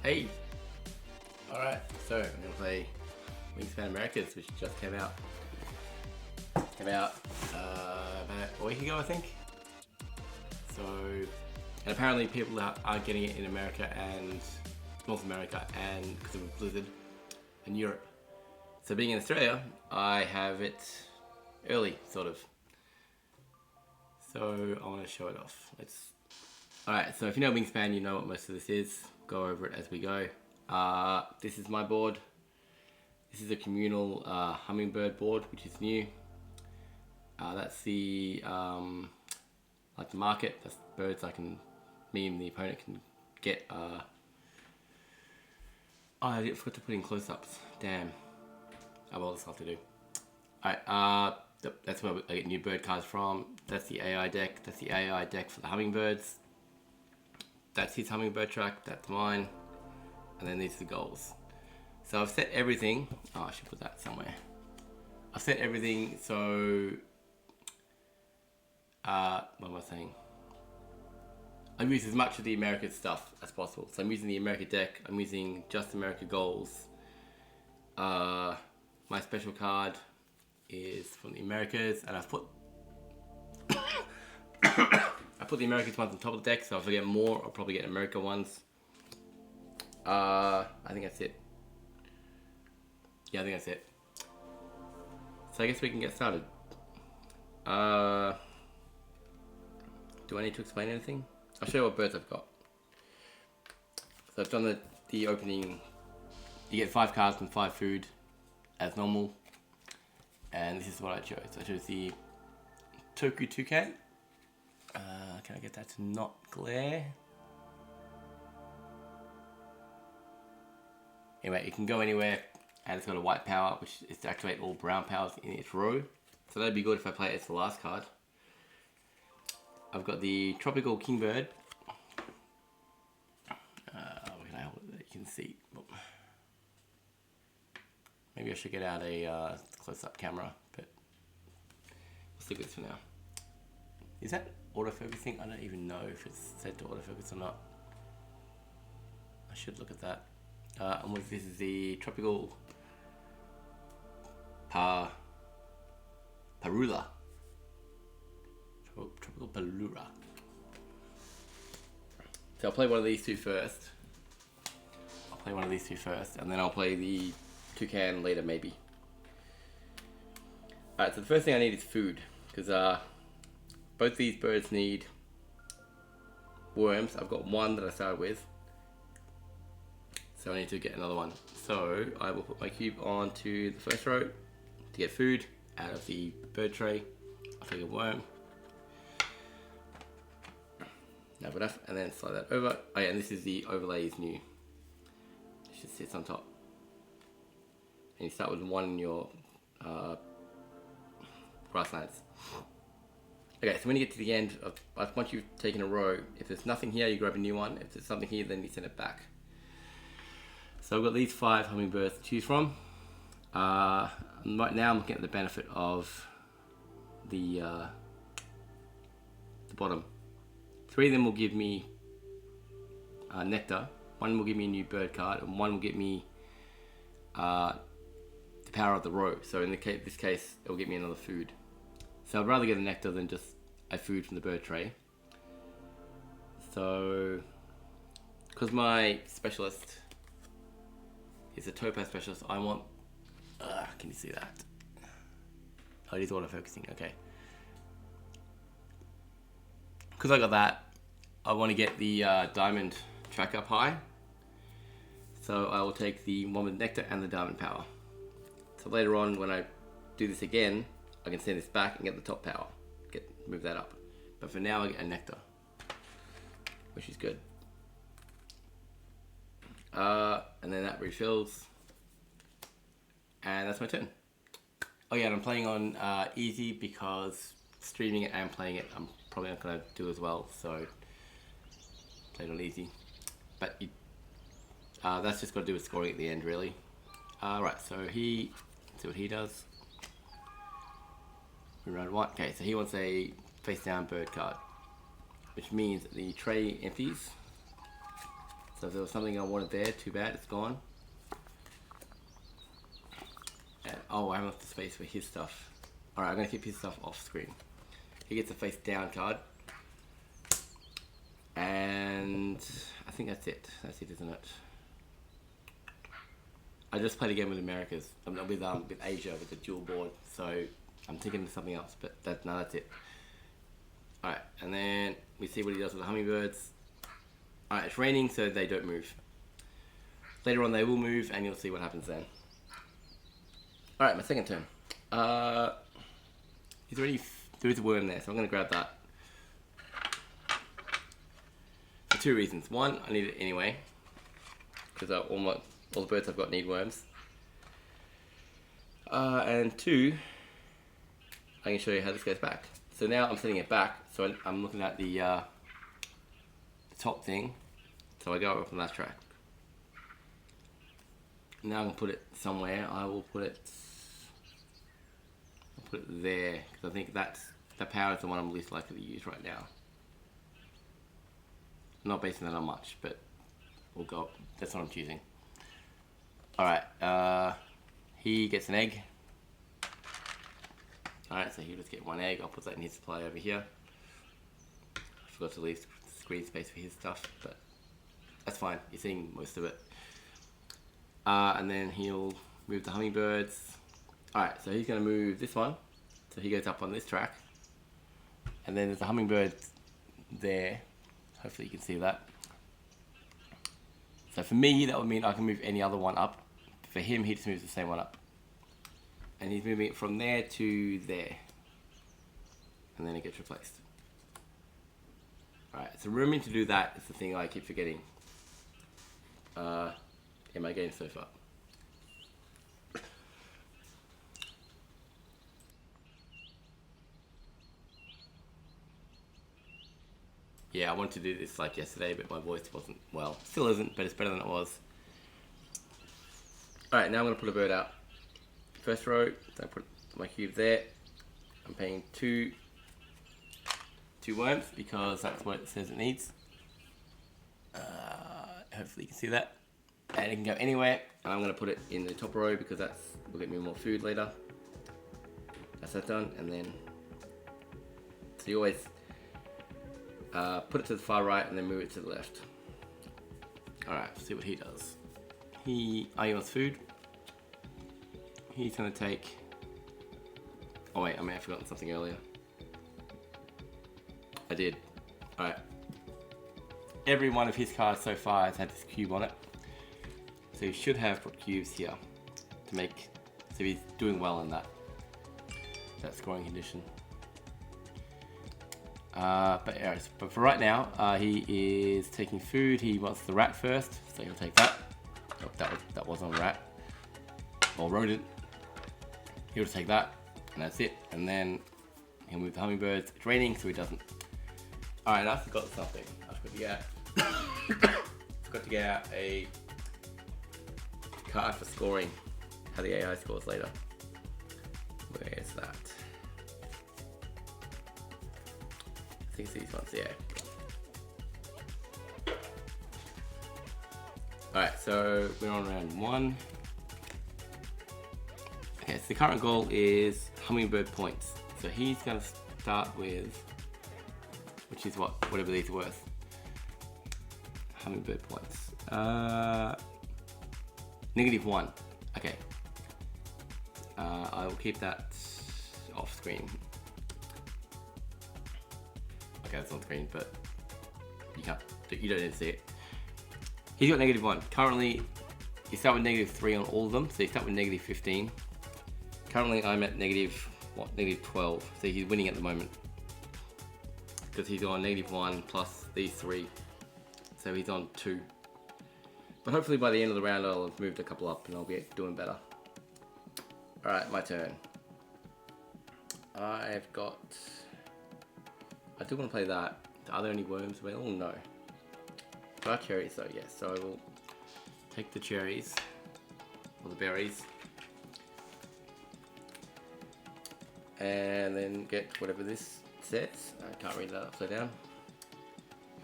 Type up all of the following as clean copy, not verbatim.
Hey! Alright, so I'm going to play Wingspan Americas, which just came out. About a week ago, I think. So, and apparently people are getting it in America and North America, and because of a blizzard, in Europe. So being in Australia, I have it early, sort of. So I want to show it off. Alright, so if you know Wingspan, you know what most of this is. Go over it as we go. This is my board. This is a communal hummingbird board, which is new. That's the like the market. That's birds me and the opponent can get. Oh, I forgot to put in close-ups. Damn. Oh well, that's hard to do. Alright, that's where I get new bird cards from. That's the AI deck. That's the AI deck for the hummingbirds. That's his hummingbird track. That's mine. And then these are the goals. So I've set everything. Oh, I should put that somewhere. I've set everything so. What am I saying? I've used as much of the America stuff as possible. So I'm using the America deck. I'm using just America goals. My special card is from the Americas, and I've put I put the Americas ones on top of the deck, so if I get more, I'll probably get America ones. I think that's it. Yeah, I think that's it. So I guess we can get started. Do I need to explain anything? I'll show you what birds I've got. So I've done the opening. You get 5 cards and 5 food as normal. And this is what I chose. I chose the Toku Toucan. Can I get that to not glare? Anyway, it can go anywhere, and it's got a white power, which is to activate all brown powers in its row. So that'd be good if I play it as the last card. I've got the Tropical Kingbird. You can see. Maybe I should get out a close-up camera, but we'll stick with this for now. Is that autofocusing? I don't even know if it's set to autofocus or not. I should look at that. And this is the tropical parula. Tropical parula. So I'll play one of these two first. And then I'll play the toucan later, maybe. Alright, so the first thing I need is food, because both these birds need worms. I've got one that I started with, so I need to get another one. So I will put my cube onto the first row to get food out of the bird tray. I'll take a worm. Now enough, and then slide that over. Oh yeah, and this is the overlay is new. It just sits on top. And you start with one in your grasslands. Okay, so when you get to the end of, once you've taken a row, if there's nothing here, you grab a new one. If there's something here, then you send it back. So I've got these 5 hummingbirds to choose from. Right now I'm getting the benefit of the bottom. 3 of them will give me nectar, 1 will give me a new bird card, and 1 will give me the power of the row. So in this case, it will give me another food. So I'd rather get a nectar than just a food from the bird tray. So, because my specialist is a topaz specialist, I want... can you see that? Oh, it is auto-focusing, okay. Because I got that, I want to get the diamond track up high. So I will take the one with nectar and the diamond power. So later on, when I do this again, I can send this back and get the top power. Move that up. But for now, I get a nectar, which is good. And then that refills. And that's my turn. Oh yeah, and I'm playing on easy because streaming it and playing it, I'm probably not going to do as well. So play it on easy. But that's just got to do with scoring at the end, really. Right, so let's see what he does. Round 1. Okay, so he wants a face down bird card, which means the tray empties. So if there was something I wanted there, too bad, it's gone. And, oh, I haven't left the space for his stuff. Alright, I'm going to keep his stuff off screen. He gets a face down card. And I think that's it. That's it, isn't it? I just played a game with Americas. With Asia, with the dual board. So I'm thinking of something else, but that's it. Alright, and then we see what he does with the hummingbirds. Alright, it's raining, so they don't move. Later on they will move, and you'll see what happens then. Alright, my second turn. There is a worm there, so I'm going to grab that. For 2 reasons. 1, I need it anyway, because all the birds I've got need worms. And 2, I can show you how this goes back. So now I'm setting it back, so I'm looking at the top thing. So I go up on that track. Now I can put it somewhere. I'll put it there, because I think the power is the one I'm least likely to use right now. I'm not basing that on much, but we'll go. That's what I'm choosing. Alright, he gets an egg. Alright, so he'll just get 1 egg. I'll put that in his supply over here. I forgot to leave screen space for his stuff, but that's fine. You're seeing most of it. And then he'll move the hummingbirds. Alright, so he's going to move this one. So he goes up on this track. And then there's a hummingbird there. Hopefully you can see that. So for me, that would mean I can move any other one up. For him, he just moves the same one up. And he's moving it from there to there. And then it gets replaced. Alright, so remembering to do that is the thing I keep forgetting in my game so far. Yeah, I wanted to do this like yesterday, but my voice wasn't, well, still isn't, but it's better than it was. Alright, now I'm going to put a bird out. First row, so I put my cube there. I'm paying two worms because that's what it says it needs. Hopefully you can see that. And it can go anywhere, and I'm going to put it in the top row because that will get me more food later. That's that done, and then so you always put it to the far right and then move it to the left. Alright, see what he does. He wants food. He's going to take... Oh wait, I may have forgotten something earlier. I did. Alright. Every one of his cards so far has had this cube on it. So he should have put cubes here to make, so he's doing well in that scoring condition. But for right now, he is taking food. He wants the rat first, so he'll take that. Oh, that was on rat or rodent. He'll take that, and that's it. And then he'll move the hummingbirds. It's raining, so he doesn't. All right, and I forgot something. I forgot to get out a card for scoring how the AI scores later. Where is that? I think it's these ones, yeah. Alright, so we're on round 1. Okay, so the current goal is hummingbird points. So he's going to start with, which is whatever these are worth. Hummingbird points. -1. Okay. I will keep that off screen. Okay, that's on screen, but you don't need to see it. He's got -1. Currently, you start with -3 on all of them, so you start with -15. Currently, I'm at -12, so he's winning at the moment. Because he's on -1 plus these 3, so he's on 2. But hopefully by the end of the round I'll have moved a couple up and I'll be doing better. Alright, my turn. I do want to play that. Are there any worms available? No. There are cherries though, yes. So I will take the cherries, or the berries, and then get whatever this says. I can't read that upside down.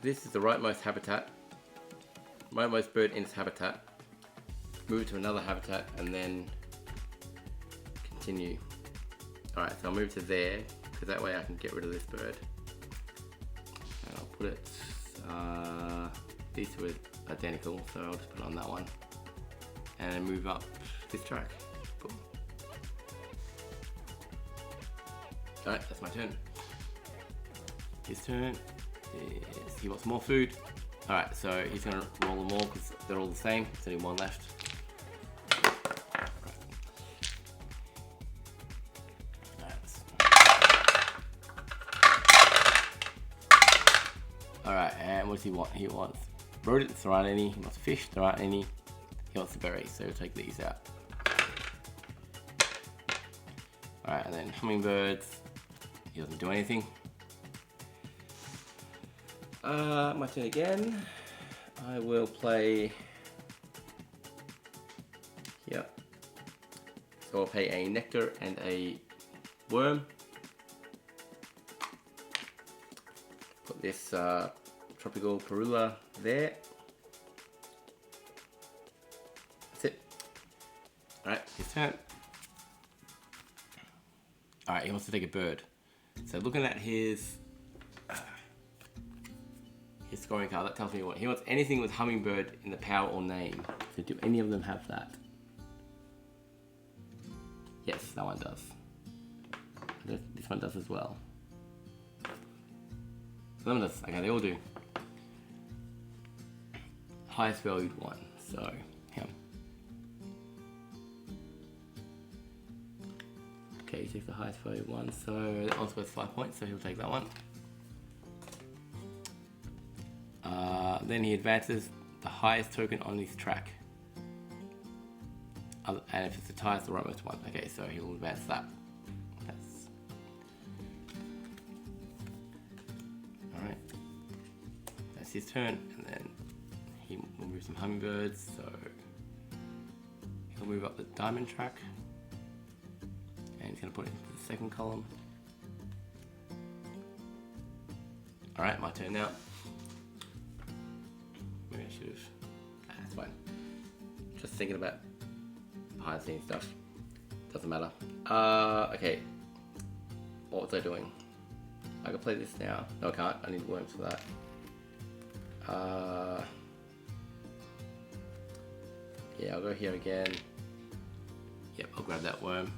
This is the rightmost habitat. Rightmost bird in its habitat. Move it to another habitat and then continue. Alright, so I'll move to there because that way I can get rid of this bird. And I'll put it, these two are identical, so I'll just put it on that one. And then move up this track. Boom. Alright, that's my turn. His turn is he wants more food. Alright, so he's going to roll them all because they're all the same. There's only one left. Alright, and what does he want? He wants rodents, there aren't any. He wants fish, there aren't any. He wants the berries, so we'll take these out. Alright, and then hummingbirds. He doesn't do anything. My turn again. I will play here. So I'll play a nectar and a worm. Put this tropical perula there. That's it. Alright, his turn. Alright, he wants to take a bird. So looking at his scoring card, that tells me what he wants. Anything with hummingbird in the power or name. So do any of them have that? Yes, that one does. This one does as well. Some does. Okay, they all do. Highest valued one, so him. Okay, he takes the highest valued one, so that one's worth 5 points, so he'll take that one. Then he advances the highest token on his track. And if it's the highest, the rightmost one. Okay, so he'll advance that. Alright. That's his turn, and then he will move some hummingbirds, so he'll move up the diamond track. And he's going to put it into the second column. Alright, my turn now. Maybe I should have. That's fine. just thinking about behind the scenes stuff. Doesn't matter. Okay. What was I doing? I can play this now. No, I can't. I need worms for that. Yeah, I'll go here again. Yep, I'll grab that worm.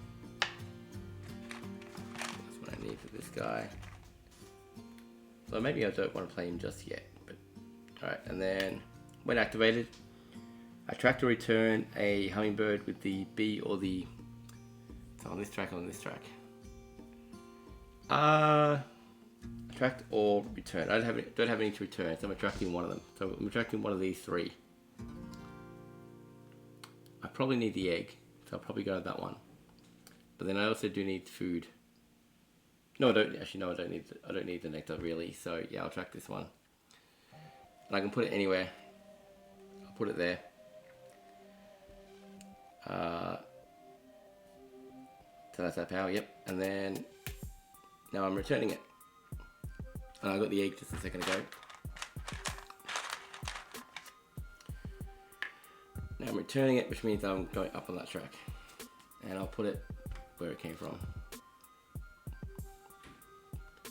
That's what I need for this guy. So maybe I don't want to play him just yet. But alright, and then when activated, attract or return a hummingbird with the B or the... So on this track or on this track? Attract or return. I don't have any to return, so I'm attracting one of them. So I'm attracting one of these three. I probably need the egg, so I'll probably go to that one. But then I also do need food. No, I don't. Actually, no, I don't need the nectar really. So yeah, I'll track this one, and I can put it anywhere. I'll put it there. So that's that power. Yep. And then now I'm returning it. And I got the egg just a second ago. Now I'm returning it, which means I'm going up on that track. And I'll put it where it came from.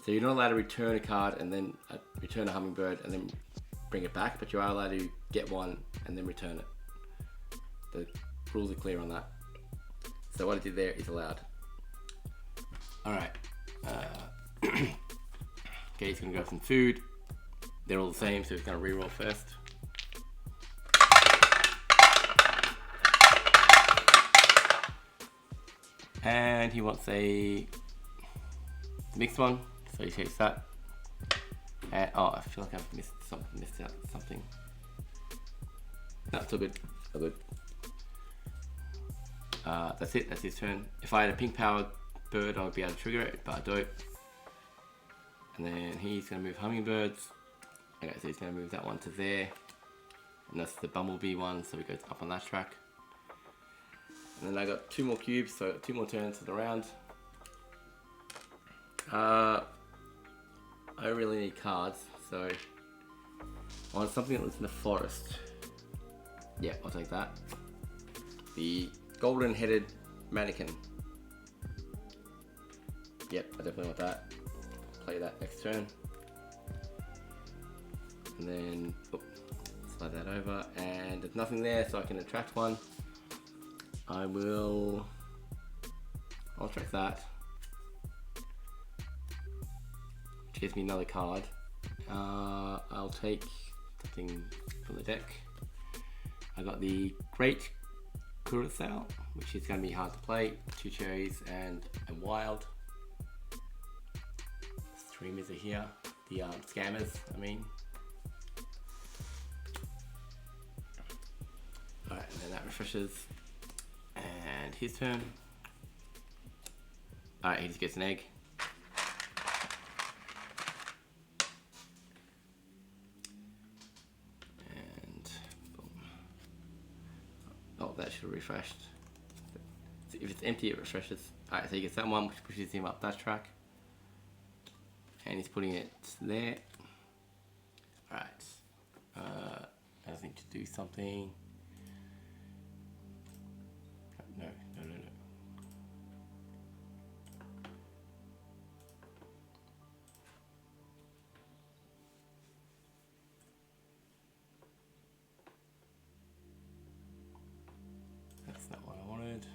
So you're not allowed to return a card and then return a hummingbird and then bring it back, but you are allowed to get one and then return it. The rules are clear on that. So what I did there is allowed. Alright. Okay, he's going to grab some food. They're all the same, so he's going to reroll first. And he wants a mixed one, so he takes that. And oh, I feel like I've missed out something. No, it's all good. All good. That's it. That's his turn. If I had a pink powered bird, I would be able to trigger it, but I don't. And then he's going to move hummingbirds. Okay, so he's going to move that one to there. And that's the bumblebee one, so he goes up on that track. And then I got 2 more cubes, so 2 more turns to the round. I really need cards, so I want something that lives in the forest. Yeah, I'll take that. The golden-headed mannequin. Yep, I definitely want that. Play that next turn. And then slide that over, and there's nothing there, so I can attract one. I'll attract that. Which gives me another card. I'll take something from the deck. I got the Great Curacao, which is going to be hard to play. 2 cherries and a wild. Streamers are here. The scammers, I mean. Alright, and then that refreshes. And his turn. Alright, he just gets an egg. And boom. Oh, that should have refreshed. So if it's empty, it refreshes. Alright, so he gets that one, which pushes him up that track. And he's putting it there. Alright. I just need to do something. No. That's not what I wanted.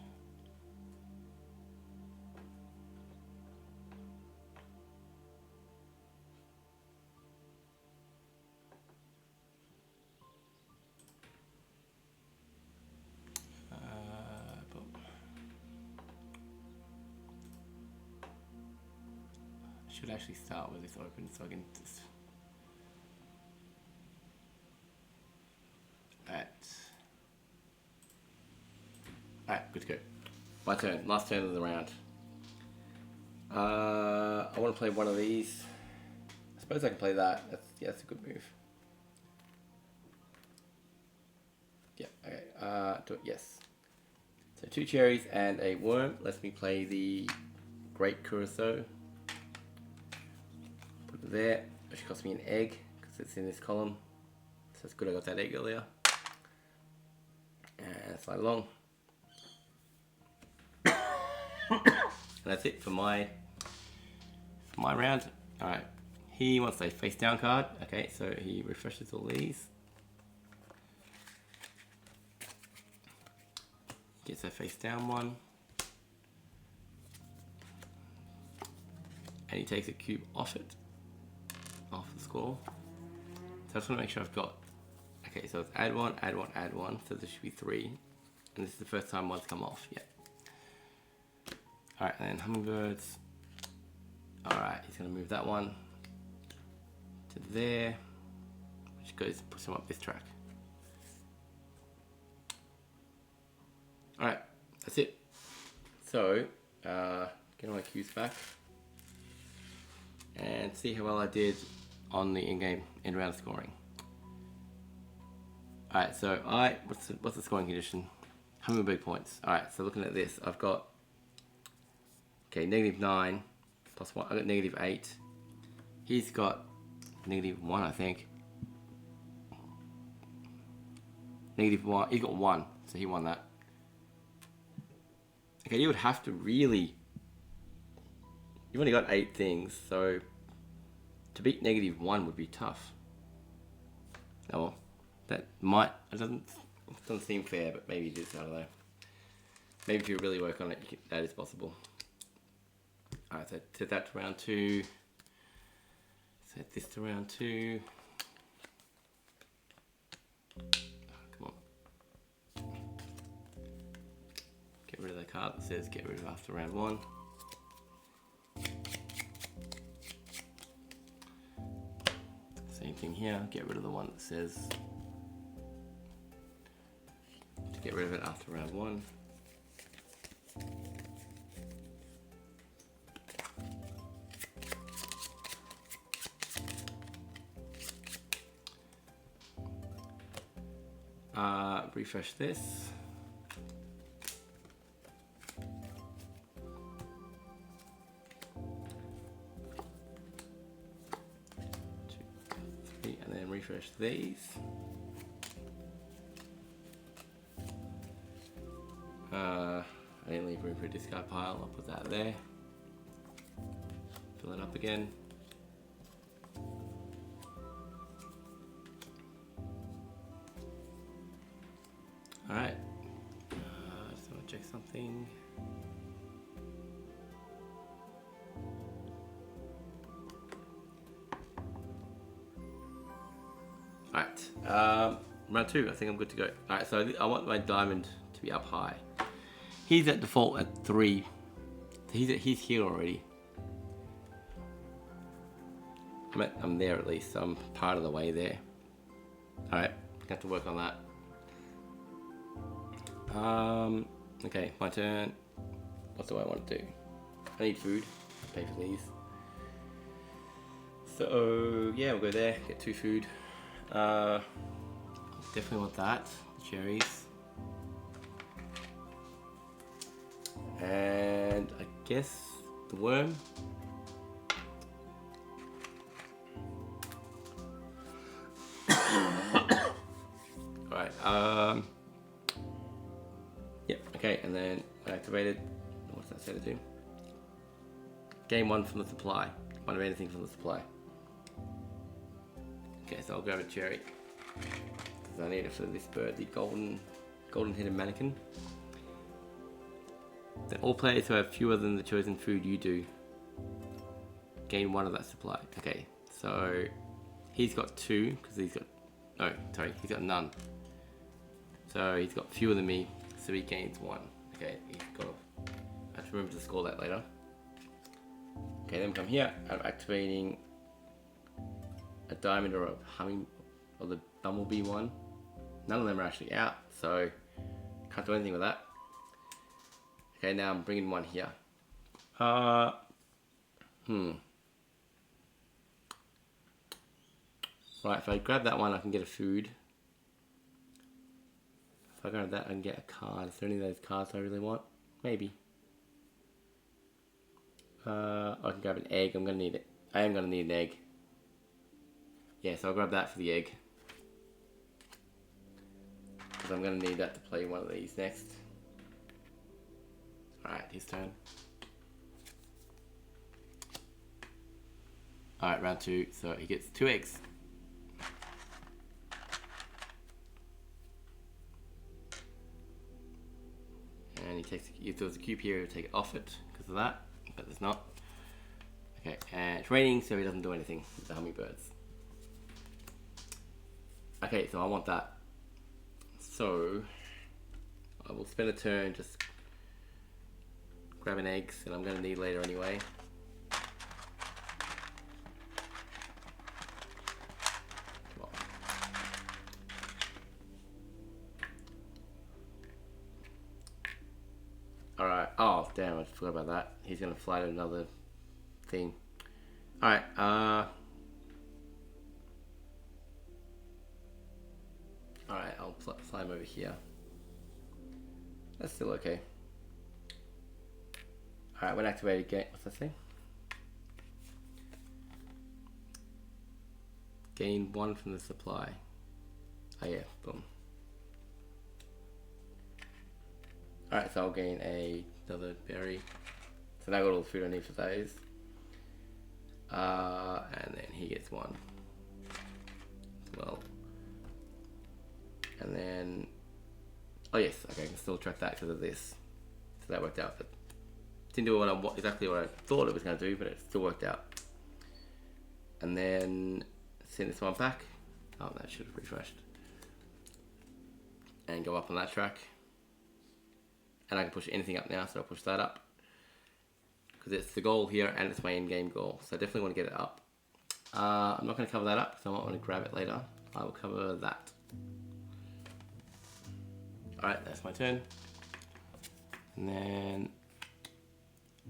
Should actually start with this open so I can just... Alright, good to go. My turn, last turn of the round. I want to play one of these. I suppose I can play that. That's a good move. Yeah, okay. Do it, yes. So 2 cherries and a worm. Lets me play the Great Curacao. Put it there, which cost me an egg because it's in this column. So it's good I got that egg earlier. And slide along. And that's it for my round. Alright, he wants a face down card. Okay, so he refreshes all these. Gets a face down one. And he takes a cube off it, off the score. So I just want to make sure I've got, okay, so it's add one, add one, add one. So there should be 3. And this is the first time one's come off, yeah. Alright, and then hummingbirds. Alright, he's going to move that one to there, which goes, puts him up this track. Alright, that's it. So, get all my cues back and see how well I did on the in-game in-round scoring. Alright, so what's the scoring condition? Hummingbird points. Alright, so looking at this, I've got, okay, -9 plus 1, I've got -8. He's got -1, I think. -1, he got 1, so he won that. Okay, you would have to really, you've only got 8 things, so to beat -1 would be tough. Oh well, that might, it doesn't seem fair, but maybe it is, I don't know. Maybe if you really work on it, that is possible. Alright, so set that to round 2. Set this to round 2. Come on. Get rid of the card that says get rid of after round 1. Same thing here, get rid of the one that says to get rid of it after round 1. Refresh this. And then refresh these. I didn't leave room for a discard pile, I'll put that there. Fill it up again. Alright, just want to check something. Alright, round 2, I think I'm good to go. Alright, so I want my diamond to be up high. He's at default at 3. He's here already. I'm there at least, so I'm part of the way there. Alright, have to work on that. Okay, my turn. What do I want to do? I need food. Pay for these. So yeah, we'll go there. Get 2 food. Definitely want that. The cherries. And I guess the worm. Alright. Yep, okay, and then I activated, what's that set to do? Gain 1 from the supply. One of anything from the supply. Okay, so I'll grab a cherry. Because I need it for this bird, the golden headed mannequin. Then all players who have fewer than the chosen food you do gain 1 of that supply. Okay, so he's got 2, because he's got none. So he's got fewer than me. So he gains 1. Okay, he's got to, I have to remember to score that later. Okay, then come here. I'm activating a diamond or a humming, or the bumblebee one. None of them are actually out, so can't do anything with that. Okay, now I'm bringing 1 here. Right, if I grab that one, I can get a food. If I grab that, I can get a card. Is there any of those cards I really want? Maybe. I can grab an egg. I'm gonna need it. I am gonna need an egg. Yeah, so I'll grab that for the egg. because I'm going to need that to play one of these next. Alright, his turn. Alright, round 2, so he gets 2 eggs. And if there was a cube here, he would take it off it because of that, but there's not. Okay, and it's raining, so he doesn't do anything with the hummingbirds. Okay, so I want that. So I will spend a turn just grabbing eggs, and I'm going to need later anyway. Alright, oh damn, I forgot about that. He's going to fly to another thing. Alright, alright, I'll fly him over here. That's still okay. Alright, when activated again, what's that thing? Gain 1 from the supply. Oh yeah, boom. Alright, so I'll gain another berry. So now I got all the food I need for those. And then he gets 1 as well. And then, oh yes, okay, I can still track that because of this. So that worked out. But didn't do exactly what I thought it was going to do, but it still worked out. And then send this one back. Oh, that should have refreshed. And go up on that track. And I can push anything up now, so I'll push that up. Because it's the goal here and it's my in-game goal. So I definitely want to get it up. I'm not going to cover that up because I might want to grab it later. I will cover that. Alright, that's my turn. And then,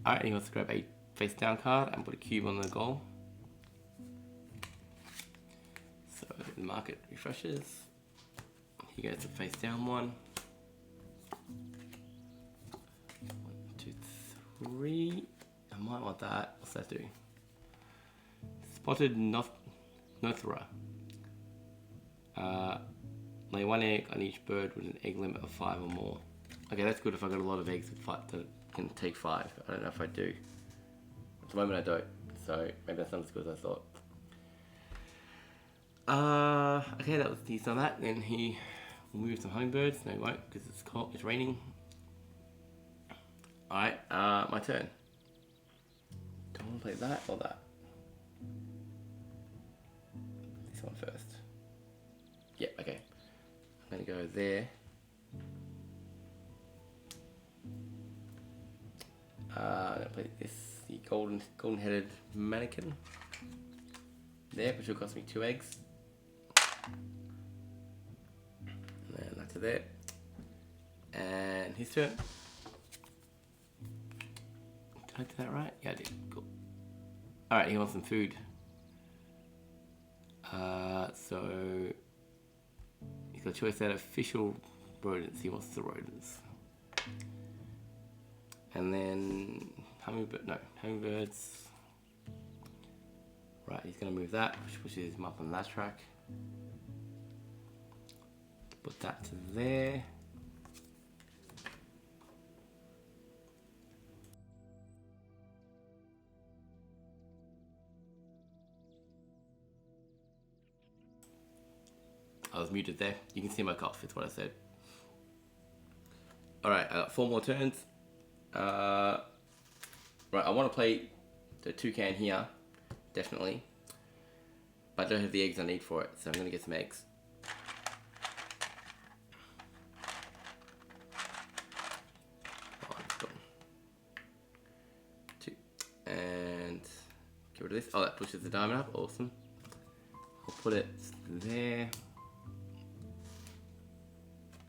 alright, he wants to grab a face down card and put a cube on the goal. So the market refreshes. He goes to face down 1. 1, 2, 3. I might want that. What's that do? Spotted Nothra. Lay 1 egg on each bird with an egg limit of 5 or more. Okay, that's good if I got a lot of eggs that can take 5. I don't know if I do. At the moment I don't, so maybe that's not as good as I thought. Okay, that was he's done that. Then he will move some hummingbirds. No, he won't because it's cold. It's raining. All right, my turn. Do I want to play that or that? This one first. Yeah, okay. I'm gonna go there. I'm gonna play this, the golden-headed mannequin. There, which will cost me 2 eggs. And then that's to there. And his turn. Did I do that right? Yeah, I did. Cool. Alright, he wants some food. So he's got a choice out of official rodents. He wants the rodents. And then hummingbirds. Right, he's going to move that, which pushes him up on that track. Put that to there. I was muted there. You can see my cough, it's what I said. Alright, I got 4 more turns. Right, I want to play the toucan here, definitely. But I don't have the eggs I need for it, so I'm going to get some eggs. One, 2, and get rid of this. Oh, that pushes the diamond up, awesome. I'll put it there.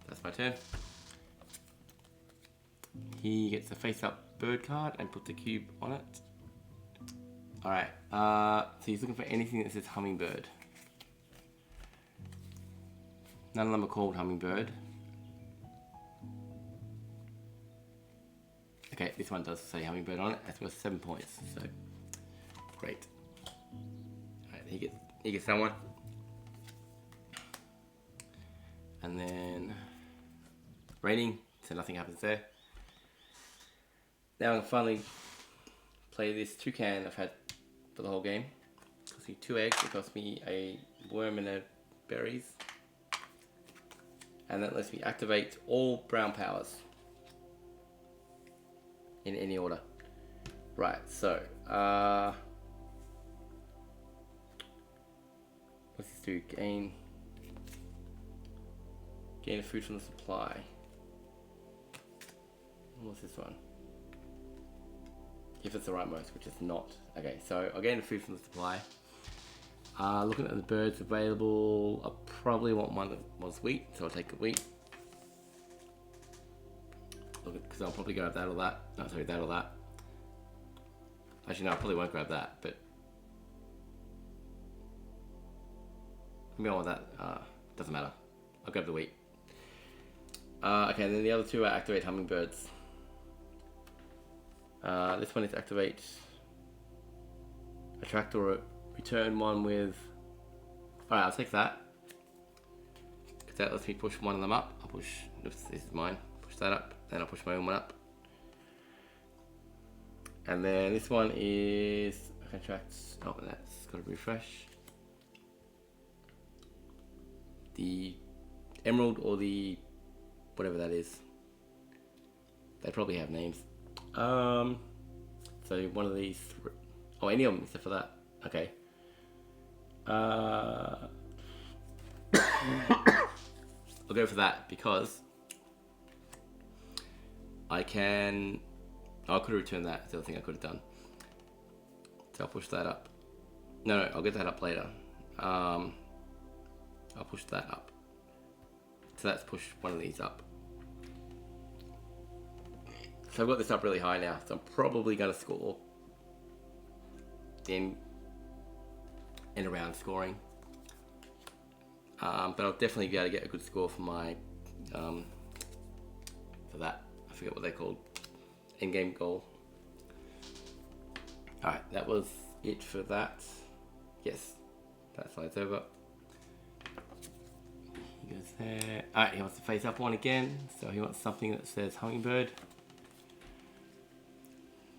That's my turn. He gets a face-up bird card and put the cube on it. Alright, so he's looking for anything that says hummingbird. None of them are called hummingbird. Okay, this one does say hummingbird on it. That's worth 7 points, so great. Alright, he gets that one. And then raining, so nothing happens there. Now I can finally play this toucan I've had for the whole game. It cost me 2 eggs, it cost me a worm and a berries. And that lets me activate all brown powers. In any order. Right, so, what's this do? Gain a food from the supply. What's this one? If it's the right most, which is not. Okay, so I'll gain the food from the supply. Looking at the birds available, I probably want one that was wheat, so I'll take the wheat. Because I'll probably grab that or that. No, sorry, that or that. Actually, no, I probably won't grab that, but I'm going with that. Doesn't matter. I'll grab the wheat. Okay, and then the other two are activate hummingbirds. This one is activate attract or return one with. Alright, I'll take that. Because that lets me push one of them up. I'll push. Oops, this is mine. Push that up. Then I'll push my own one up. And then this one is attract. Oh, that's got to refresh. The emerald or the whatever that is. They probably have names. So one of these. Oh, any of them except for that. Okay. I'll go for that because I can. I could have returned that. That's the other thing I could have done. So I'll push that up. No, I'll get that up later. I'll push that up. So let's push one of these up. So I've got this up really high now. So I'm probably going to score in around scoring. But I'll definitely be able to get a good score for my for that. I forget what they're called. End game goal. Alright, that was it for that. Yes, that slides over. He goes there. Alright, he wants to face up one again. So he wants something that says hummingbird.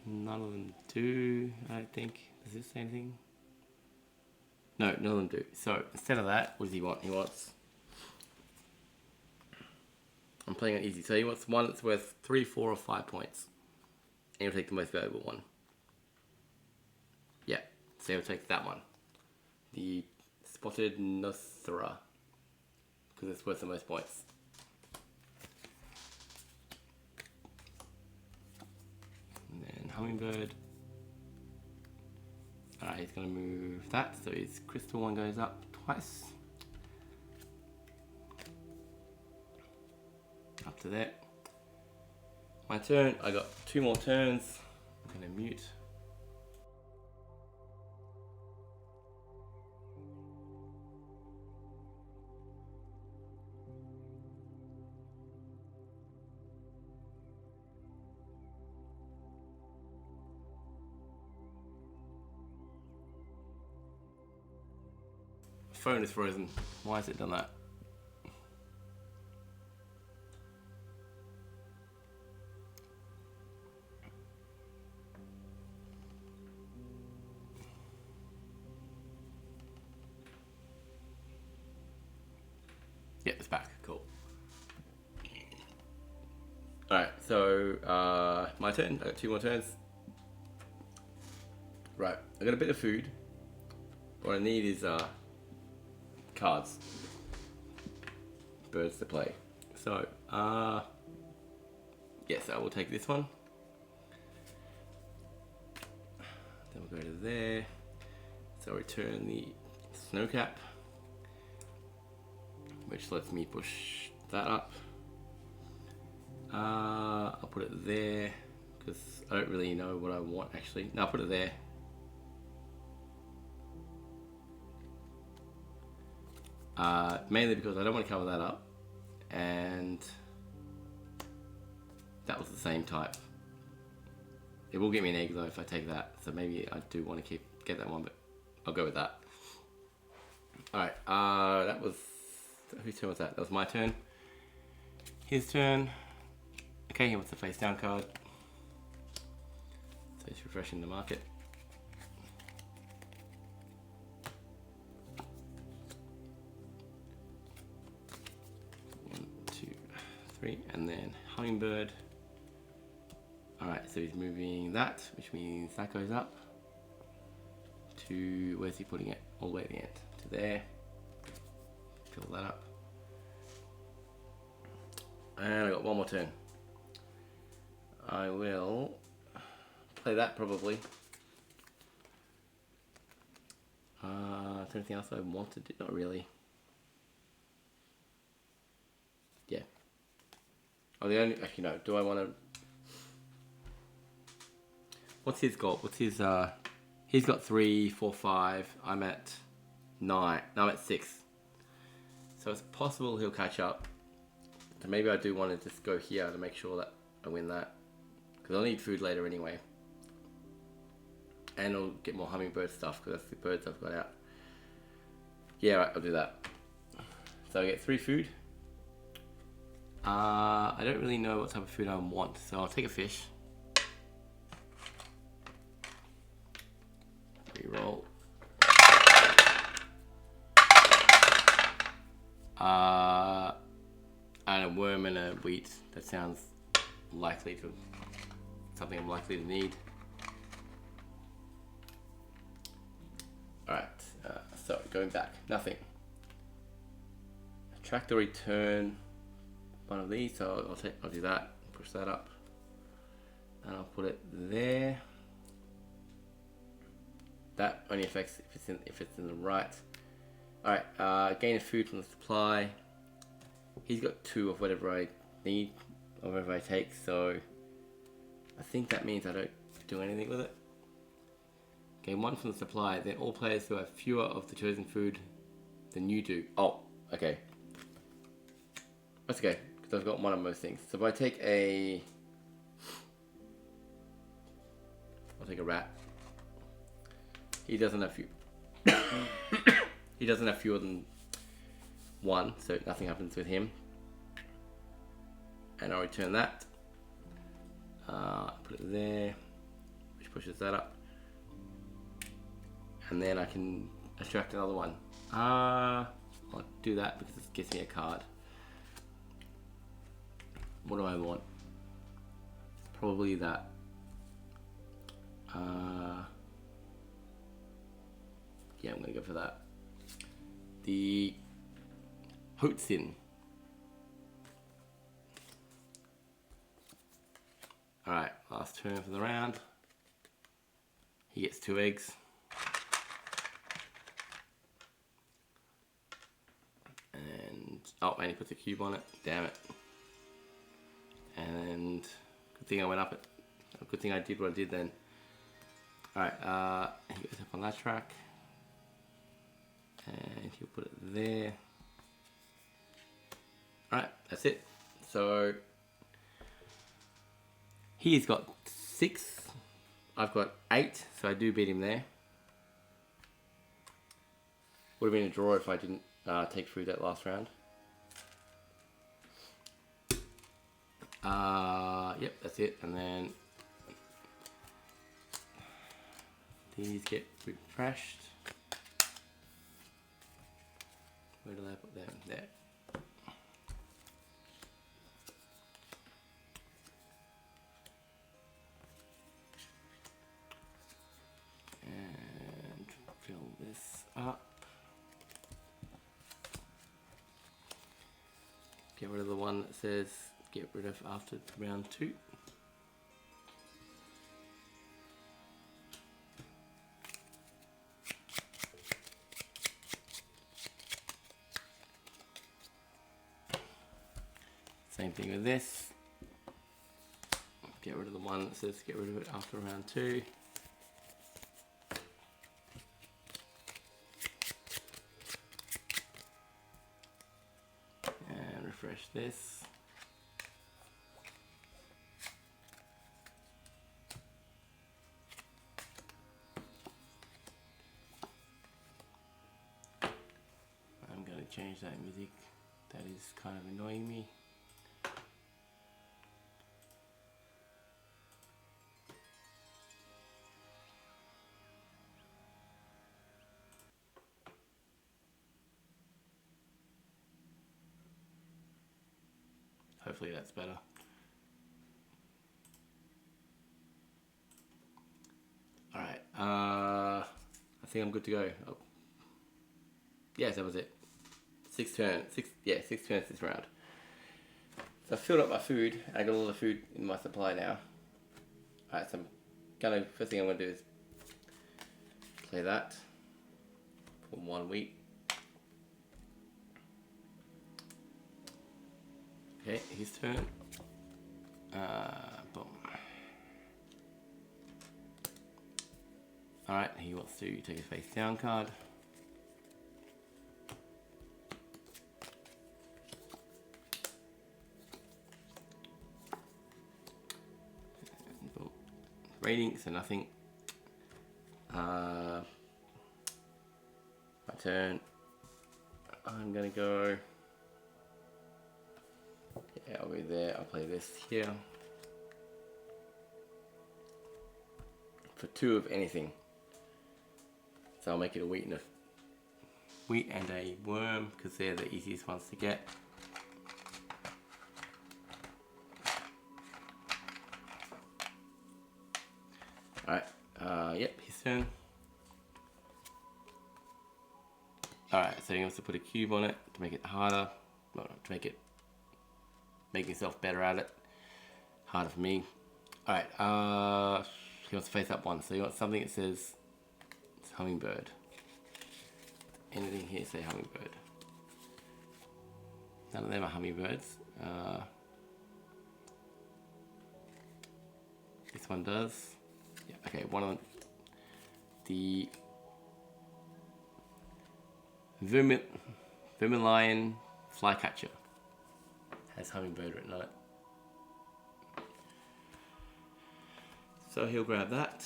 None of them do, I don't think. Does this say anything? No, none of them do. So instead of that, what does he want? He wants. I'm playing it easy. So he wants one that's worth 3, 4, or 5 points. And he'll take the most valuable one. Yeah, so he'll take that one. The spotted Nothra. Because it's worth the most points. And then hummingbird. Alright, he's going to move that. So his crystal one goes up twice. Up to there. My turn. I got 2 more turns. I'm going to mute. Phone is frozen. Why has it done that? Yeah, it's back. Cool. Alright, so my turn. I got 2 more turns. Right, I got a bit of food. What I need is cards. Birds to play. So, yes, I will take this one. Then we'll go to there. So I'll return the snow cap, which lets me push that up. I'll put it there because I don't really know what I want actually. No, I'll put it there. Mainly because I don't want to cover that up, and that was the same type. It will get me an egg though if I take that, so maybe I do want to get that one, but I'll go with that. Alright, that was... whose turn was that? That was my turn. his turn. Okay, he wants the face down card. So he's refreshing the market. One, two, three, and then hummingbird. Alright, so he's moving that, which means that goes up to, where's he putting it? All the way at the end. To there. Fill that up. And I got one more turn. I will play that probably. Is there anything else I want to do? Not really. Yeah. Oh, the only, actually no, do I want to, what's his goal? What's his, he's got 3, 4, 5, I'm at 9, no, I'm at 6. So it's possible he'll catch up. So maybe I do want to just go here to make sure that I win that. Because I'll need food later anyway. And I'll get more hummingbird stuff because that's the birds I've got out. Yeah, right, I'll do that. So I get 3 food. I don't really know what type of food I want, so I'll take a fish. Reroll. And a worm and a wheat. That sounds likely to, something I'm likely to need. Alright, so going back, nothing. Attract or return one of these, so I'll do that, push that up, and I'll put it there. That only affects if it's in the right. Alright, gain of food from the supply. He's got 2 of whatever I need, or whatever I take, so I think that means I don't do anything with it. Gain 1 from the supply, then all players who have fewer of the chosen food than you do. Oh, okay. That's okay, because I've got 1 of most things. So if I take a, I'll take a rat. He doesn't have few. He doesn't have fewer than 1, so nothing happens with him. And I'll return that. Put it there, which pushes that up. And then I can attract another one. I'll do that because it gets me a card. What do I want? Probably that. Yeah, I'm gonna go for that. The Hotsin. Alright, last turn for the round. He gets 2 eggs. And, oh, and he puts a cube on it. Damn it. And, good thing I went up it. Good thing I did what I did then. Alright, he goes up on that track. And he'll put it there. Alright, that's it. So, he's got 6. I've got 8, so I do beat him there. Would have been a draw if I didn't take food that last round. Yep, that's it. And then these get refreshed. Where did I put them? There. And fill this up. Get rid of the one that says get rid of after round 2. Same thing with this. Get rid of the one that says get rid of it after round 2. And refresh this. I'm going to change that music. That is kind of annoying me. Hopefully that's better. Alright, I think I'm good to go. Oh. Yes, that was it. 6 turns this round. So I've filled up my food. I got all the food in my supply now. Alright, so first thing I'm gonna do is play that for 1 week. Okay, his turn. Boom. Alright, he wants to take a face down card. And boom. Rating, so nothing. My turn. I'm gonna go. Yeah, I'll go there. I'll play this here. For 2 of anything. So I'll make it a wheat and a worm because they're the easiest ones to get. Alright, yep, his turn. Alright, so he wants to put a cube on it to make it harder. Well, to make himself better at it. Harder for me. Alright, he wants to face up 1, so you want something that says hummingbird. Anything here say hummingbird. None of them are hummingbirds. This one does. Yeah, okay, one of them. The vermilion flycatcher has hummingbird written on it. So he'll grab that.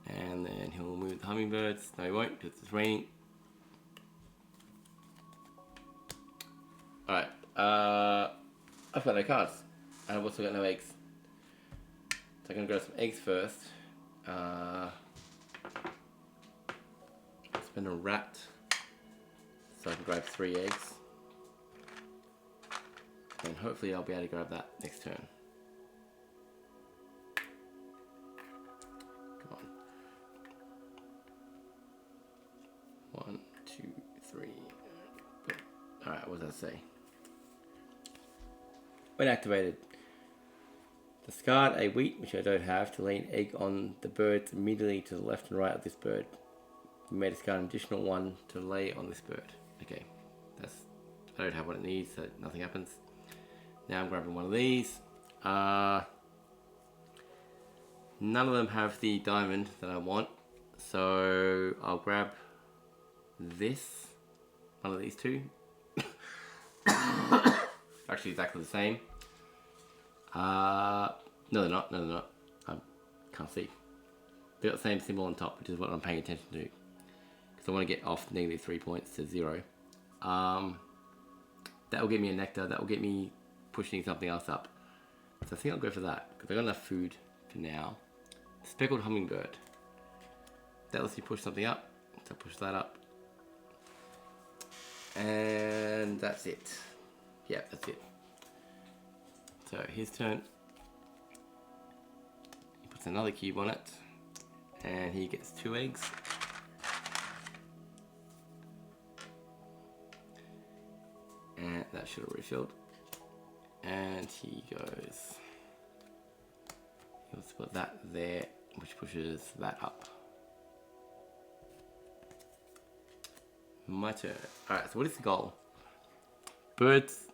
And then he'll move the hummingbirds. No, he won't because it's raining. Alright, I've got no cards. And I've also got no eggs. So I'm going to grab some eggs first. Spin a rat. So I can grab 3 eggs. And hopefully I'll be able to grab that next turn. Come on. 1, 2, 3. Alright, what does that say? When activated, discard a wheat, which I don't have, to lay an egg on the birds immediately to the left and right of this bird. You may discard an additional 1 to lay on this bird. Okay, I don't have what it needs, so nothing happens. Now I'm grabbing one of these. None of them have the diamond that I want, so I'll grab this, one of these 2. Actually exactly the same. No they're not, I can't see. They've got the same symbol on top, which is what I'm paying attention to. Because I want to get off -3 points to 0. That will get me a nectar, that will get me pushing something else up. So I think I'll go for that, because I've got enough food for now. Speckled hummingbird. That lets you push something up, so push that up. And that's it. Yeah, that's it. So his turn. He puts another cube on it, and he gets 2 eggs. And that should have refilled. And he goes. Let's put that there, which pushes that up. My turn. Alright, so what is the goal? Birds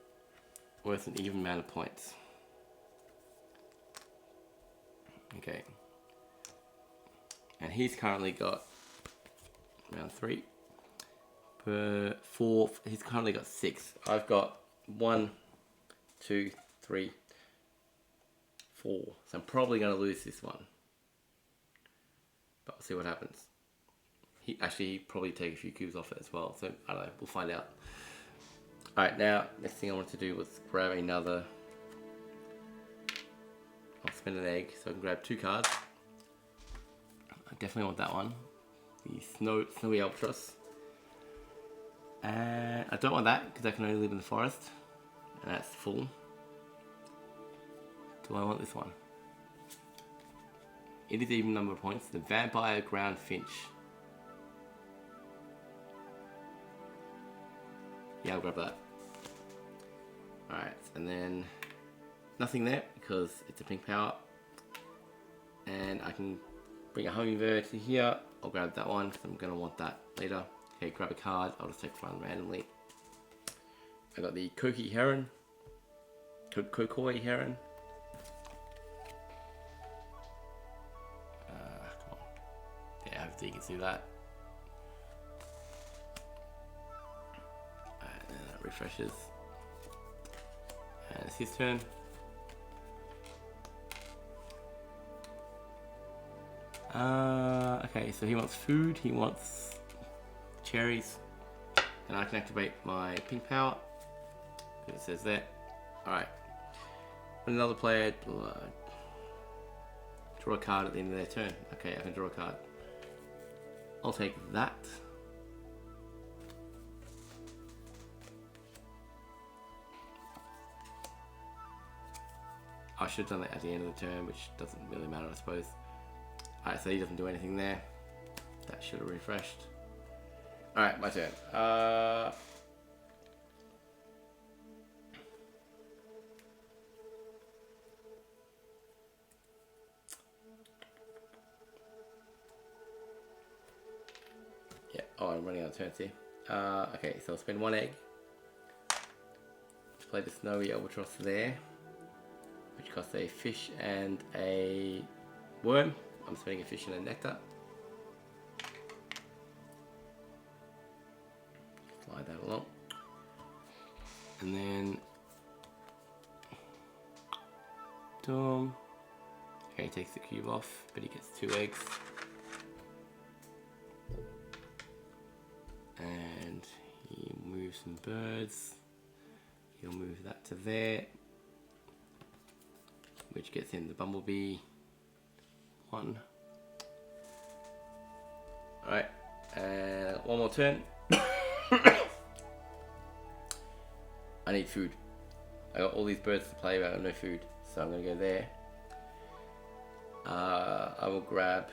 worth an even amount of points. Okay. And he's currently got round 3. 4. He's currently got 6. I've got 1, 2, 3, 4. So I'm probably going to lose this one. But we'll see what happens. He'd probably take a few cubes off it as well. So I don't know. We'll find out. Alright, now, next thing I wanted to do was grab another. I'll spin an egg so I can grab 2 cards. I definitely want that one. The Snowy Albatross. And I don't want that because I can only live in the forest. And that's full. Do I want this one? It is even number of points. The Vampire Ground Finch. Yeah, I'll grab that. Alright, and then nothing there because it's a pink power. And I can bring a hummingbird to here. I'll grab that one because I'm going to want that later. Okay, grab a card. I'll just take one randomly. I got the Kokoi Heron. Kokoi Heron. Come on. Yeah, hopefully you can see that. And then that refreshes. And it's his turn. Okay, so he wants food, he wants cherries, and I can activate my pink power, because it says that. Alright, when another player draw a card at the end of their turn. Okay, I can draw a card. I'll take that. I should have done that at the end of the turn, which doesn't really matter, I suppose. Alright, so he doesn't do anything there. That should have refreshed. Alright, my turn. Yeah, oh, I'm running out of turns here. Okay, so I'll spend one egg. Play the Snowy Albatross there, which costs a fish and a worm. I'm spending a fish and a nectar. Slide that along. And then Tom. Okay, he takes the cube off, but he gets 2 eggs. And he moves some birds. He'll move that to there, which gets in the bumblebee. 1. Alright, and one more turn. I need food. I got all these birds to play, but I got no food, so I'm going to go there. I will grab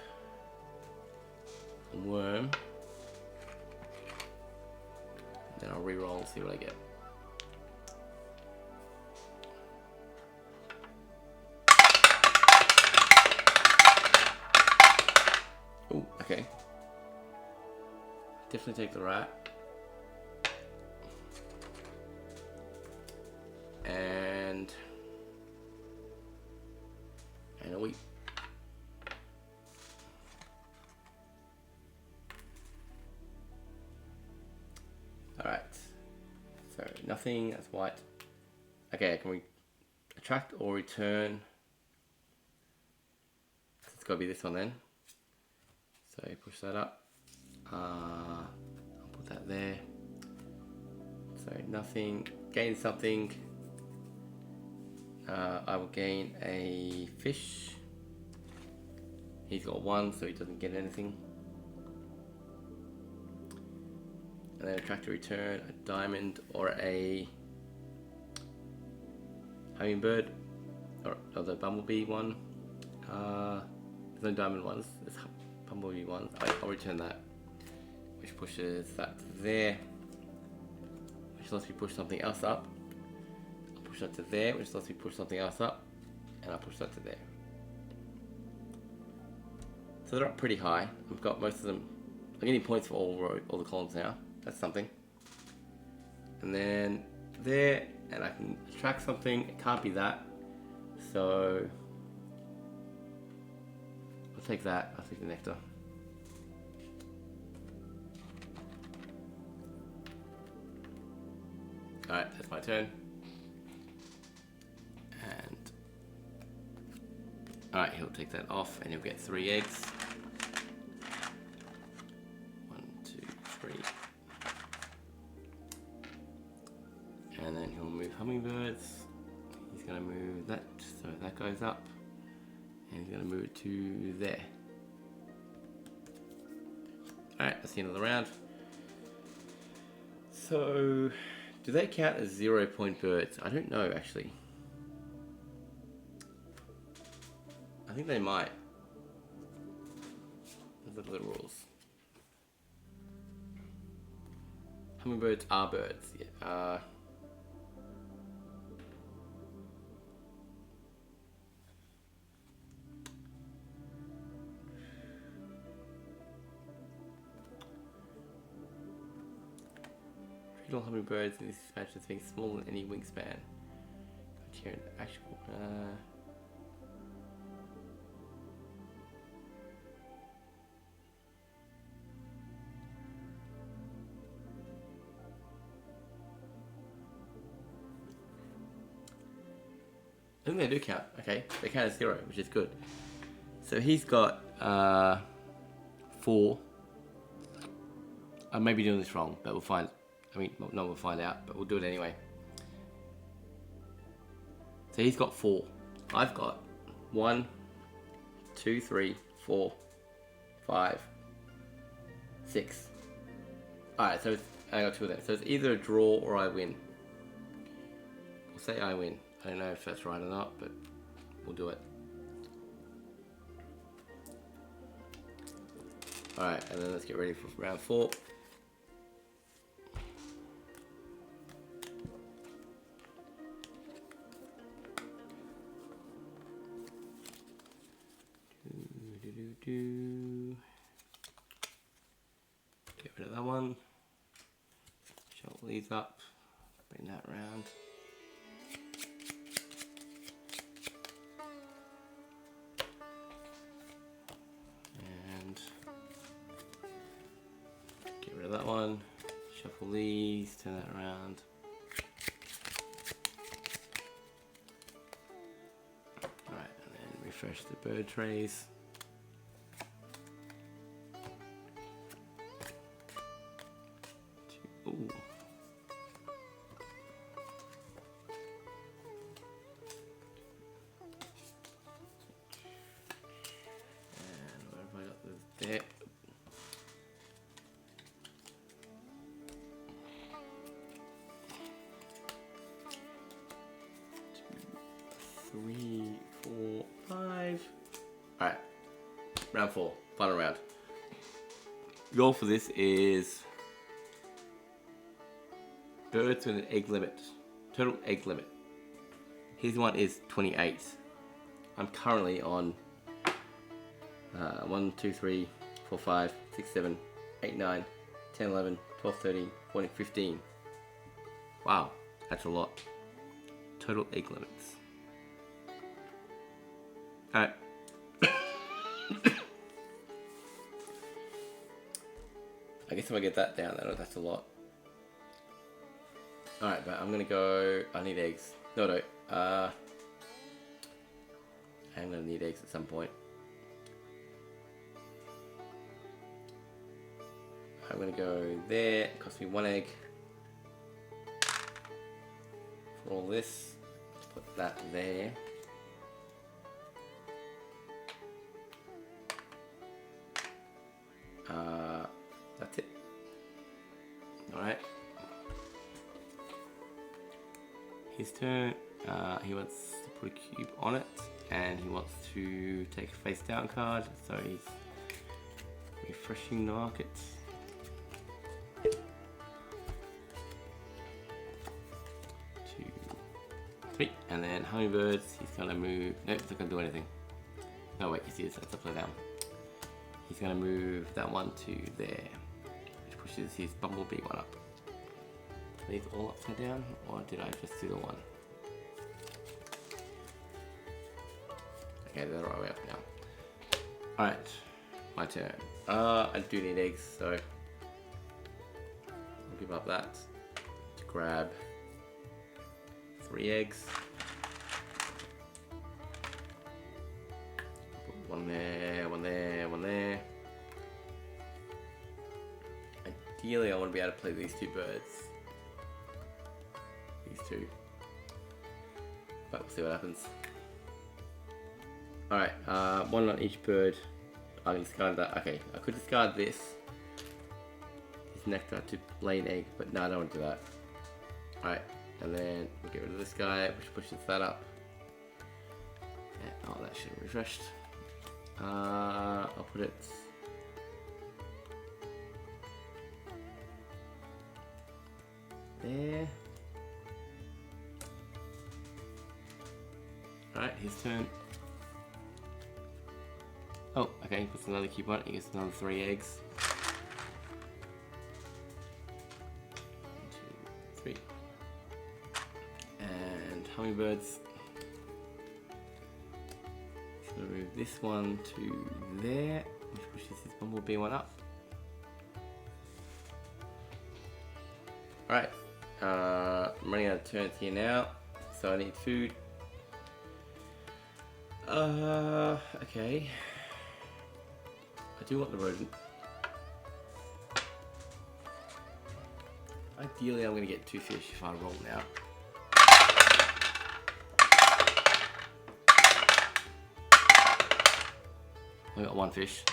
a worm. Then I'll re-roll and see what I get. Oh, okay. Definitely take the rat. And a wheat. Alright. So nothing, that's white. Okay, can we attract or return? It's gotta be this one then. So push that up. I'll put that there. So nothing, gain something. I will gain a fish. He's got 1, so he doesn't get anything. And then attract a return, a diamond or a hummingbird, or the bumblebee one. There's no diamond ones, there's bumblebee ones. I'll return that, which pushes that to there, which lets me push something else up. I'll push that to there, which lets me push something else up, and I'll push that to there. So they're up pretty high. I've got most of them. I'm getting points for all the columns now. That's something. And then there, and I can attract something. It can't be that. So I'll take that. I'll take the nectar. Alright, that's my turn. And alright, he'll take that off and he'll get 3 eggs. 1, 2, 3. And then he'll move hummingbirds. He's going to move that, so that goes up. And he's going to move it to there. Alright, that's the end of the round. So, do they count as 0-point birds? I don't know, actually. I think they might. Look at the rules. Hummingbirds are birds. Yeah. Traditional hummingbirds in this dispatch as being smaller than any wingspan. Criterion actual. I think they do count. Okay, they count as 0, which is good. So he's got 4. I may be doing this wrong, but we'll find. I mean, no, we'll find out, but we'll do it anyway. So he's got 4. I've got 1, 2, 3, 4, 5, 6. Alright, so I got 2 of them. So it's either a draw or I win. We'll say I win. I don't know if that's right or not, but we'll do it. Alright, and then let's get ready for round 4. Get rid of that one. Shuffle these up. Bring that round. And get rid of that one. Shuffle these. Turn that around. Alright, and then refresh the bird trays. Ooh. And where have I got this there? 2, 3, 4, 5. Alright. Round 4. Final round. Goal for this is birds with an egg limit. Total egg limit. His one is 28. I'm currently on 1, 2, 3, 4, 5, 6, 7, 8, 9, 10, 11, 12, 13, 14, 15. Wow, that's a lot. Total egg limits. Alright. I guess if I get that down, that's a lot. Alright, but I'm gonna go. I need eggs. No. I'm gonna need eggs at some point. I'm gonna go there. It costs me 1 egg. For all this, put that there. That's it. Alright. His turn. He wants to put a cube on it, and he wants to take a face down card, so he's refreshing the markets. 2, 3, and then hummingbirds, he's gonna move. Nope, he's not gonna do anything. No, wait, you see this, that's upside down. He's gonna move that one to there, which pushes his bumblebee one up. Are these all upside down, or did I just do the one? Okay, they're the right way up now. Alright, my turn. I do need eggs, so I'll give up that to grab 3 eggs. Put 1 there, 1 there, 1 there. Ideally, I want to be able to play these 2 birds. These 2. But we'll see what happens. Alright, 1 on each bird. I can discard that. Okay, I could discard this. His nectar to lay an egg, but no, I don't want to do that. Alright, and then we'll get rid of this guy, which pushes that up. And, oh, that should have refreshed. I'll put it there. Alright, his turn. Oh, okay, he puts another cube on it, he gets another 3 eggs. 1, 2, 3. And hummingbirds. Just gonna move this one to there, which pushes his bumblebee one up. Alright, I'm running out of turns here now, so I need food. Okay. I do want the rodent. Ideally, I'm going to get 2 fish if I roll now. I got 1 fish.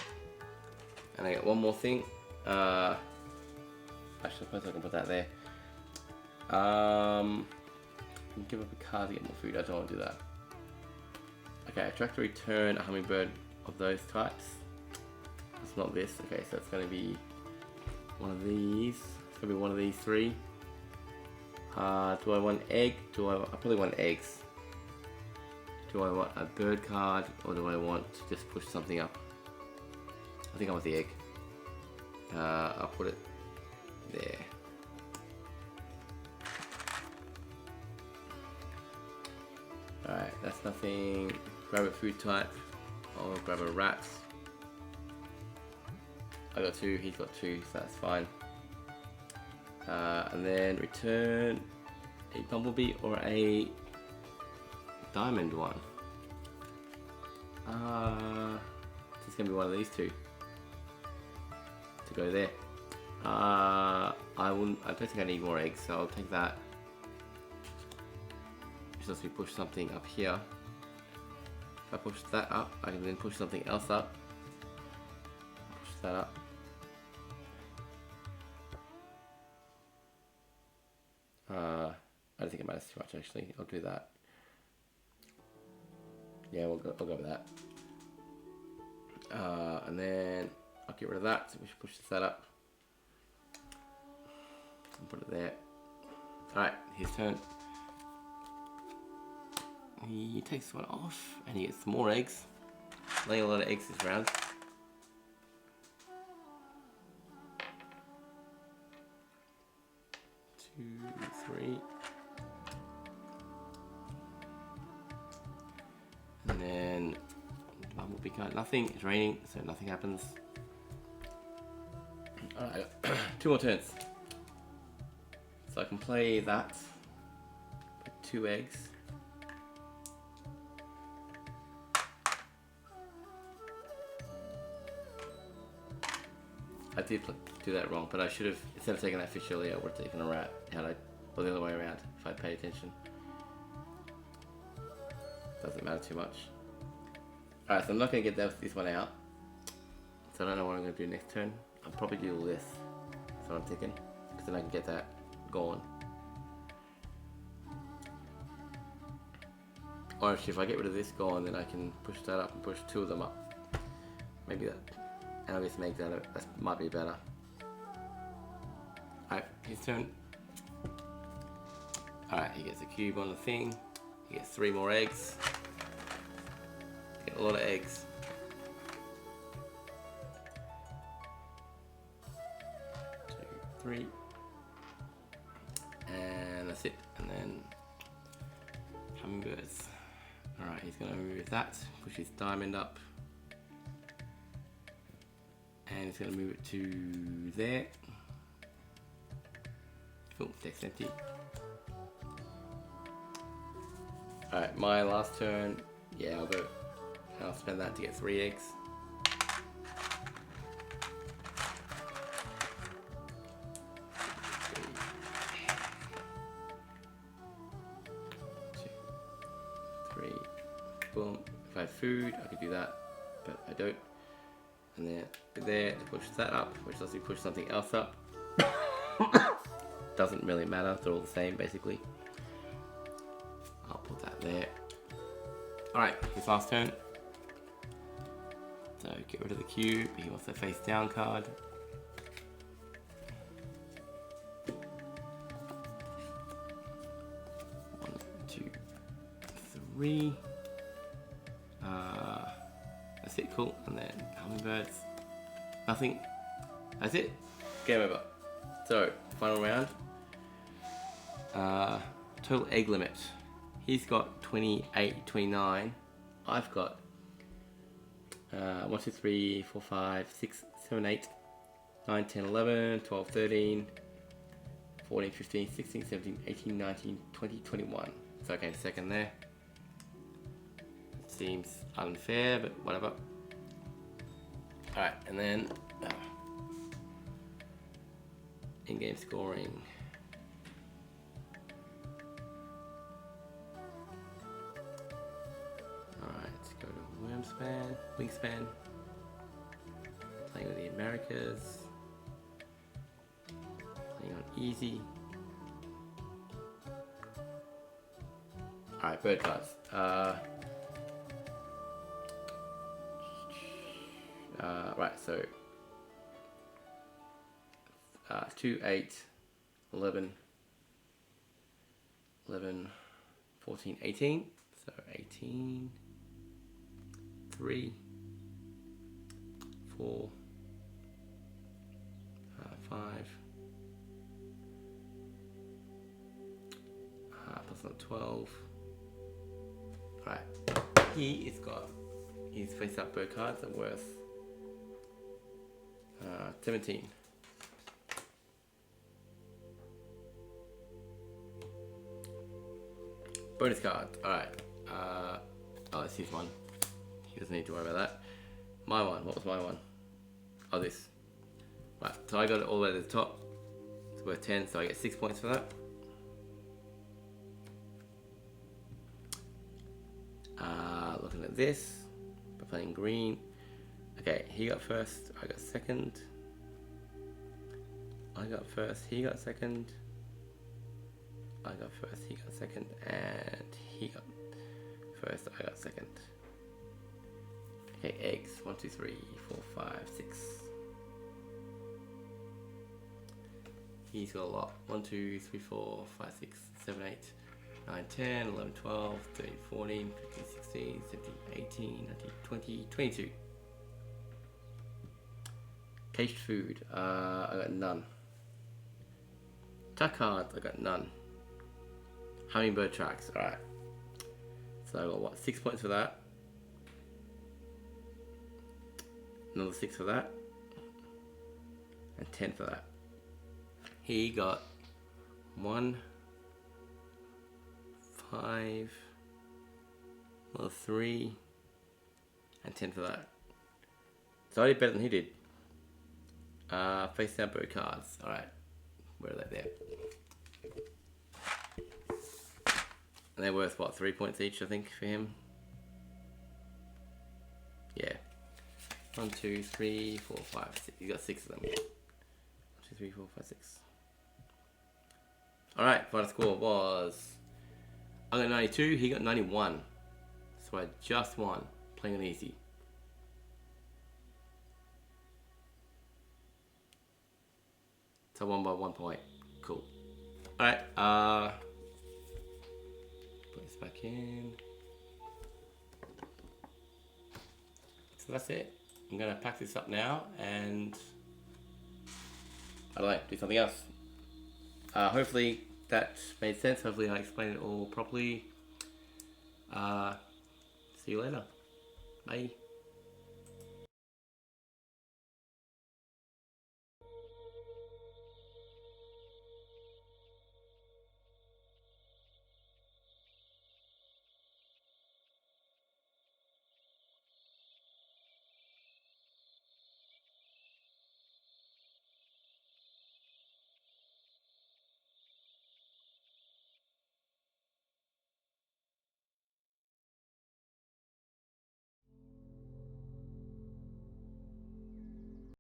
And I got one more thing. Actually, I suppose I can put that there. Give up a card to get more food. I don't want to do that. Okay, I try to return a hummingbird of those types. It's not this. Okay, so it's going to be one of these. It's going to be one of these 3. Do I want egg? I probably want eggs. Do I want a bird card, or do I want to just push something up? I think I want the egg. I'll put it there. Alright, that's nothing. Grab a food type. I'll grab a rat. I got 2, he's got 2, so that's fine. And then return a bumblebee or a diamond one. It's gonna be one of these 2 to go there. I don't think I need more eggs, so I'll take that. Which lets me push something up here. If I push that up, I can then push something else up. Push that up. I don't think it matters too much actually. I'll do that. Yeah, I'll go with that. And then I'll get rid of that, so we should push that up. And put it there. Alright, his turn. He takes one off and he gets more eggs. Laying a lot of eggs this round. Two, 3. And then bumblebee card. Nothing. It's raining, so nothing happens. Alright, 2 more turns. So I can play that. Put 2 eggs. I did do that wrong, but I should have, instead of taking that fish earlier, I would have taken a rat, or the other way around, if I'd paid attention. Doesn't matter too much. Alright, so I'm not going to get this one out. So I don't know what I'm going to do next turn. I'll probably do all this. That's what I'm thinking, because then I can get that gone. Or actually, if I get rid of this gone, then I can push that up and push 2 of them up. Maybe that. And I'll just make that might be better. Alright, his turn. Alright, he gets a cube on the thing. He gets 3 more eggs. Get a lot of eggs. 2, 3. And that's it. And then hummingbirds. Alright, he's going to move that, push his diamond up. And it's going to move it to there. Oh, deck's empty. Alright, my last turn. Yeah, I'll go. I'll spend that to get 3 eggs. 3. Boom. If I had food, I could do that, but I don't. And then there to push that up, which lets me push something else up. Doesn't really matter, they're all the same basically. I'll put that there. Alright, his last turn. So get rid of the cube. He wants a face down card. One, two, three. That's it, cool. And then hummingbirds. Nothing. That's it. Game over. So, final round. Total egg limit. He's got 28, 29. I've got 1, 2, 3, 4, 5, 6, 7, 8, 9, 10, 11, 12, 13, 14, 15, 16, 17, 18, 19, 20, 21. So I came second there. Seems unfair, but whatever. Alright, and then in-game scoring. Alright, let's go to Wingspan. Playing with the Americas. Playing on easy. Alright, bird cards. Right, so 2, 8, 11, 11, 14, 18. So 18, 3, 4, 5, plus another 12. Alright, he has got his face up bird cards are worth 17. Bonus card. Alright. Oh, that's his one. He doesn't need to worry about that. My one. What was my one? Oh, this. Right. So I got it all the way to the top. It's worth 10, so I get 6 points for that. Looking at this. We're playing green. Okay, he got first, I got second. I got first, he got second. I got first, he got second, and he got first, I got second. Okay, eggs. 1, 2, 3, 4, 5, 6. He's got a lot. 1, 2, 3, 4, 5, 6, 7, 8, 9, 10, 11, 12, 13, 14, 15, 16, 17, 18, 19, 20, 22. Caged food, I got none. Tuck cards, I got none. Hummingbird tracks, alright. So I got what, 6 points for that. Another 6 for that. And 10 for that. He got 1, 5, another 3, and 10 for that. So I did better than he did. Face down bird cards. Alright. Where are they there? And they're worth what, 3 points each, I think, for him? Yeah. 1, 2, 3, 4, 5, 6. You got 6 of them. 1, 2, 3, 4, 5, 6. Alright, final score was I got 92, he got 91. So I just won, playing on easy. So I won by 1 point. Cool. Alright, put this back in. So that's it. I'm gonna pack this up now and I don't know, do something else. Hopefully that made sense. Hopefully I explained it all properly. See you later. Bye.